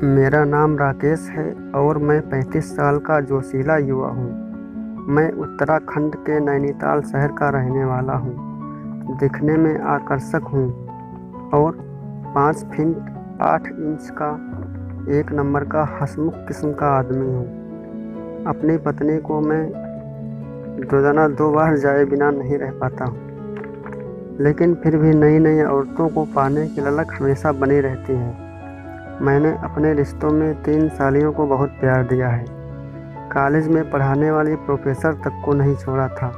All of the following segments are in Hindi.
मेरा नाम राकेश है और मैं 35 साल का जोशीला युवा हूँ। मैं उत्तराखंड के नैनीताल शहर का रहने वाला हूँ। दिखने में आकर्षक हूँ और 5 फीट 8 इंच का एक नंबर का हंसमुख किस्म का आदमी हूँ। अपनी पत्नी को मैं रोज़ाना 2 बार जाए बिना नहीं रह पाता हूँ, लेकिन फिर भी नई नई औरतों को पाने की ललक हमेशा बनी रहती है। मैंने अपने रिश्तों में 3 सालियों को बहुत प्यार दिया है। कॉलेज में पढ़ाने वाली प्रोफेसर तक को नहीं छोड़ा था।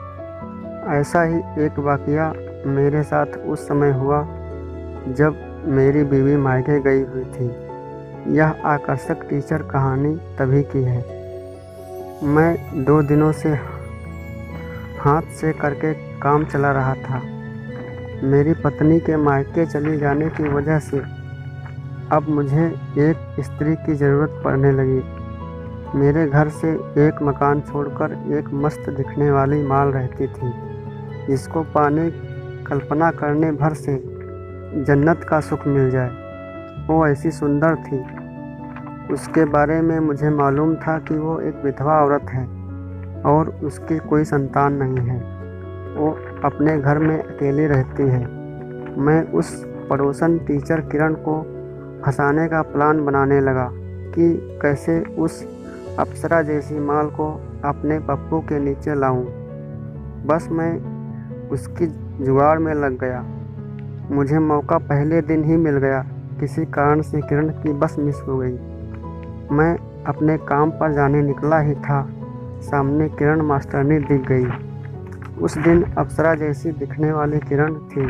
ऐसा ही एक वाक़या मेरे साथ उस समय हुआ जब मेरी बीवी मायके गई हुई थी। यह आकर्षक टीचर कहानी तभी की है। मैं 2 दिनों से हाथ से करके काम चला रहा था। मेरी पत्नी के मायके चली जाने की वजह से अब मुझे एक स्त्री की ज़रूरत पड़ने लगी। मेरे घर से एक मकान छोड़कर एक मस्त दिखने वाली माल रहती थी, जिसको पाने कल्पना करने भर से जन्नत का सुख मिल जाए। वो ऐसी सुंदर थी। उसके बारे में मुझे मालूम था कि वो एक विधवा औरत है और उसकी कोई संतान नहीं है। वो अपने घर में अकेली रहती है। मैं उस पड़ोसन टीचर किरण को फंसाने का प्लान बनाने लगा कि कैसे उस अप्सरा जैसी माल को अपने पप्पू के नीचे लाऊं। बस मैं उसकी जुगाड़ में लग गया। मुझे मौका पहले दिन ही मिल गया। किसी कारण से किरण की बस मिस हो गई। मैं अपने काम पर जाने निकला ही था, सामने किरण मास्टरनी दिख गई। उस दिन अप्सरा जैसी दिखने वाली किरण थी।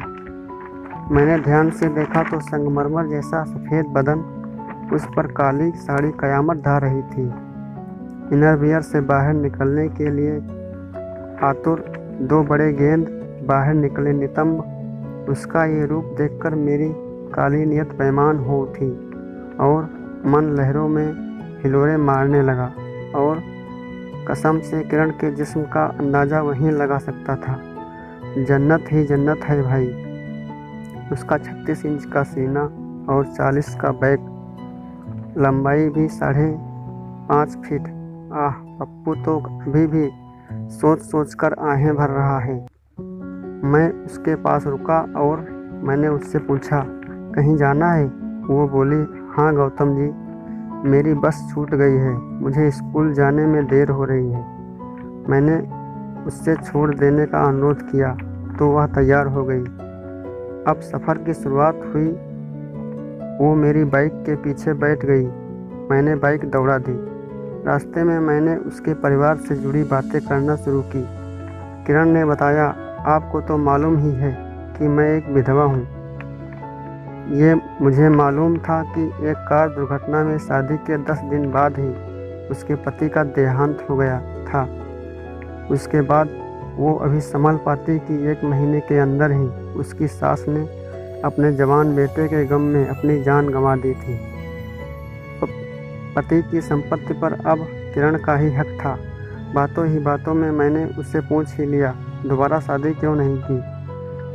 मैंने ध्यान से देखा तो संगमरमर जैसा सफ़ेद बदन, उस पर काली साड़ी कयामत ढा रही थी। इनरवियर से बाहर निकलने के लिए आतुर 2 बड़े गेंद बाहर निकले नितंब। उसका ये रूप देखकर मेरी काली नियत बेईमान हो उठी और मन लहरों में हिलोरे मारने लगा। और कसम से किरण के जिस्म का अंदाज़ा वहीं लगा सकता था। जन्नत ही जन्नत है भाई। उसका 36 इंच का सीना और 40 का बैक, लंबाई भी 5.5 फीट। आह, पप्पू तो अभी भी सोच कर आहें भर रहा है। मैं उसके पास रुका और मैंने उससे पूछा, कहीं जाना है? वो बोली, हाँ गौतम जी, मेरी बस छूट गई है, मुझे स्कूल जाने में देर हो रही है। मैंने उससे छोड़ देने का अनुरोध किया तो वह तैयार हो गई। अब सफ़र की शुरुआत हुई। वो मेरी बाइक के पीछे बैठ गई। मैंने बाइक दौड़ा दी। रास्ते में मैंने उसके परिवार से जुड़ी बातें करना शुरू की। किरण ने बताया, आपको तो मालूम ही है कि मैं एक विधवा हूँ। ये मुझे मालूम था कि एक कार दुर्घटना में शादी के 10 दिन बाद ही उसके पति का देहांत हो गया था। उसके बाद वो अभी संभल पाती कि 1 महीने के अंदर ही उसकी सास ने अपने जवान बेटे के गम में अपनी जान गंवा दी थी। पति की संपत्ति पर अब किरण का ही हक था। बातों ही बातों में मैंने उससे पूछ ही लिया, दोबारा शादी क्यों नहीं की?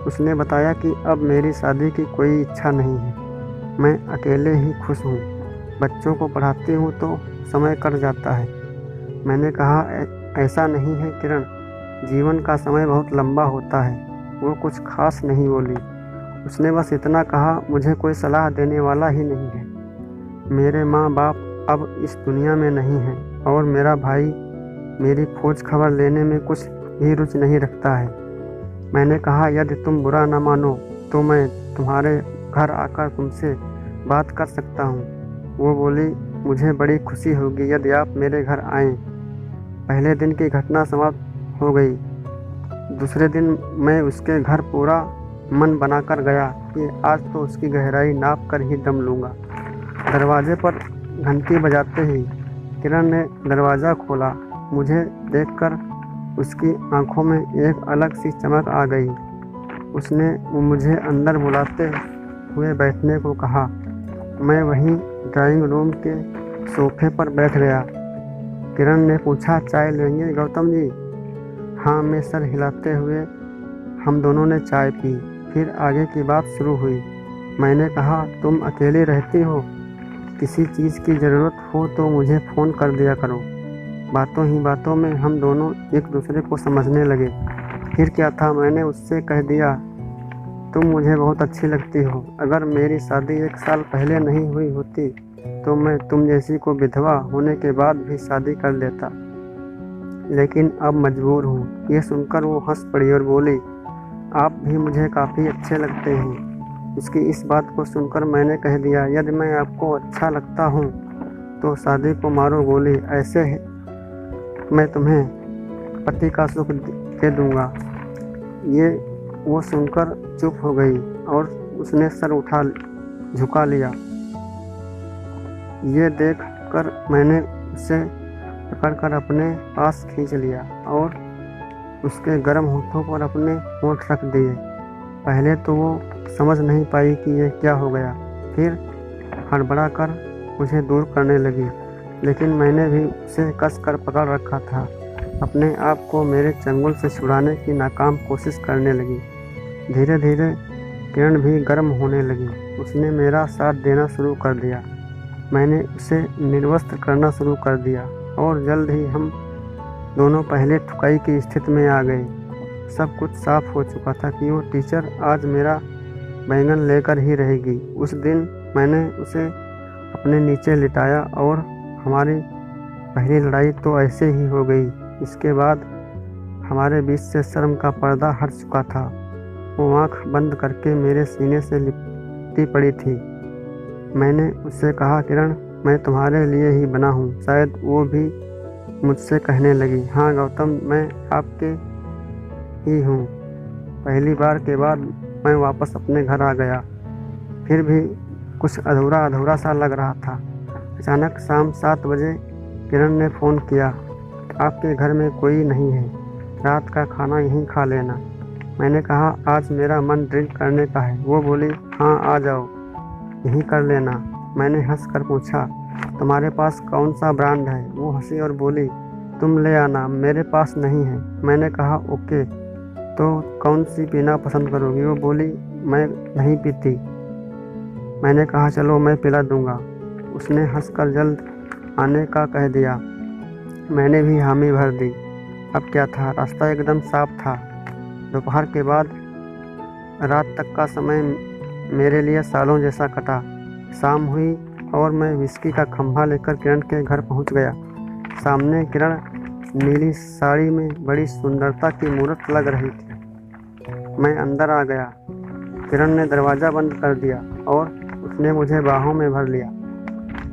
उसने बताया कि अब मेरी शादी की कोई इच्छा नहीं है, मैं अकेले ही खुश हूँ। बच्चों को पढ़ाती हूँ तो समय कट जाता है। मैंने कहा, ऐसा नहीं है किरण, जीवन का समय बहुत लंबा होता है। वो कुछ खास नहीं बोली। उसने बस इतना कहा, मुझे कोई सलाह देने वाला ही नहीं है। मेरे माँ बाप अब इस दुनिया में नहीं हैं और मेरा भाई मेरी खोज खबर लेने में कुछ भी रुचि नहीं रखता है। मैंने कहा, यदि तुम बुरा न मानो तो मैं तुम्हारे घर आकर तुमसे बात कर सकता हूँ। वो बोली, मुझे बड़ी खुशी होगी यदि आप मेरे घर आएँ। पहले दिन की घटना समाप्त हो गई। दूसरे दिन मैं उसके घर पूरा मन बनाकर गया कि आज तो उसकी गहराई नाप कर ही दम लूँगा। दरवाजे पर घंटी बजाते ही किरण ने दरवाज़ा खोला। मुझे देखकर उसकी आंखों में एक अलग सी चमक आ गई। उसने मुझे अंदर बुलाते हुए बैठने को कहा। मैं वहीं ड्राइंग रूम के सोफे पर बैठ गया। किरण ने पूछा, चाय लेंगे गौतम जी? हाँ, मैं सर हिलाते हुए। हम दोनों ने चाय पी। फिर आगे की बात शुरू हुई। मैंने कहा, तुम अकेली रहती हो? किसी चीज़ की ज़रूरत हो तो मुझे फ़ोन कर दिया करो। बातों ही बातों में हम दोनों एक दूसरे को समझने लगे। फिर क्या था, मैंने उससे कह दिया, तुम मुझे बहुत अच्छी लगती हो। अगर मेरी शादी 1 साल पहले नहीं हुई होती तो मैं तुम जैसी को विधवा होने के बाद भी शादी कर लेता, लेकिन अब मजबूर हूँ। ये सुनकर वो हंस पड़ी और बोली, आप भी मुझे काफ़ी अच्छे लगते हैं। उसकी इस बात को सुनकर मैंने कह दिया, यदि मैं आपको अच्छा लगता हूँ तो शादी को मारो गोली, ऐसे मैं तुम्हें पति का सुख दे दूँगा। ये वो सुनकर चुप हो गई और उसने सर झुका लिया। ये देखकर मैंने उसे पकड़कर अपने पास खींच लिया और उसके गर्म होठों पर अपने होंठ रख दिए। पहले तो वो समझ नहीं पाई कि ये क्या हो गया, फिर हड़बड़ा कर मुझे दूर करने लगी, लेकिन मैंने भी उसे कस कर पकड़ रखा था। अपने आप को मेरे चंगुल से छुड़ाने की नाकाम कोशिश करने लगी। धीरे धीरे किरण भी गर्म होने लगी। उसने मेरा साथ देना शुरू कर दिया। मैंने उसे निर्वस्त्र करना शुरू कर दिया और जल्द ही हम दोनों पहले ठुकाई की स्थिति में आ गए। सब कुछ साफ हो चुका था कि वो टीचर आज मेरा बैंगन लेकर ही रहेगी। उस दिन मैंने उसे अपने नीचे लिटाया और हमारी पहली लड़ाई तो ऐसे ही हो गई। इसके बाद हमारे बीच से शर्म का पर्दा हट चुका था। वो आँख बंद करके मेरे सीने से लिपटी पड़ी थी। मैंने उससे कहा, किरण, मैं तुम्हारे लिए ही बना हूँ। शायद वो भी मुझसे कहने लगी, हाँ गौतम, मैं आपके ही हूँ। पहली बार के बाद मैं वापस अपने घर आ गया। फिर भी कुछ अधूरा अधूरा सा लग रहा था। अचानक शाम 7 बजे किरण ने फ़ोन किया, आपके घर में कोई नहीं है, रात का खाना यहीं खा लेना। मैंने कहा, आज मेरा मन ड्रिंक करने का है। वो बोली, हाँ आ जाओ, यहीं कर लेना। मैंने हंसकर पूछा, तुम्हारे पास कौन सा ब्रांड है? वो हंसी और बोली, तुम ले आना, मेरे पास नहीं है। मैंने कहा, ओके, तो कौन सी पीना पसंद करोगी? वो बोली, मैं नहीं पीती। मैंने कहा, चलो मैं पिला दूंगा। उसने हंसकर जल्द आने का कह दिया। मैंने भी हामी भर दी। अब क्या था, रास्ता एकदम साफ था। दोपहर के बाद रात तक का समय मेरे लिए सालों जैसा कटा। शाम हुई और मैं विस्की का खंभा लेकर किरण के घर पहुंच गया। सामने किरण नीली साड़ी में बड़ी सुंदरता की मूर्त लग रही थी। मैं अंदर आ गया। किरण ने दरवाज़ा बंद कर दिया और उसने मुझे बाहों में भर लिया।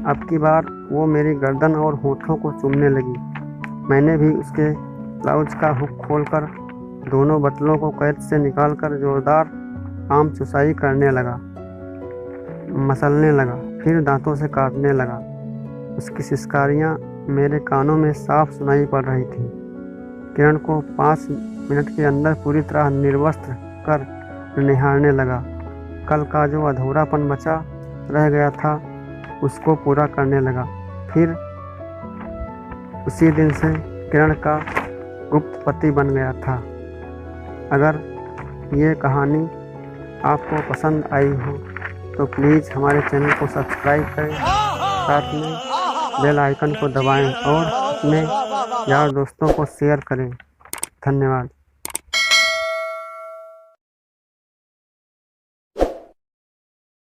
अब की बार वो मेरी गर्दन और होठों को चूमने लगी। मैंने भी उसके ब्लाउज का हुक खोलकर दोनों बटनों को कैद से निकालकर जोरदार आम चुसाई करने लगा, मसलने लगा, फिर दांतों से काटने लगा। उसकी सिसकारियाँ मेरे कानों में साफ सुनाई पड़ रही थीं। किरण को 5 मिनट के अंदर पूरी तरह निर्वस्त्र कर निहारने लगा। कल का जो अधूरापन बचा रह गया था उसको पूरा करने लगा। फिर उसी दिन से किरण का गुप्त पति बन गया था। अगर ये कहानी आपको पसंद आई हो तो प्लीज़ हमारे चैनल को सब्सक्राइब करें, साथ में बेल आइकन को दबाएं और अपने यार दोस्तों को शेयर करें। धन्यवाद।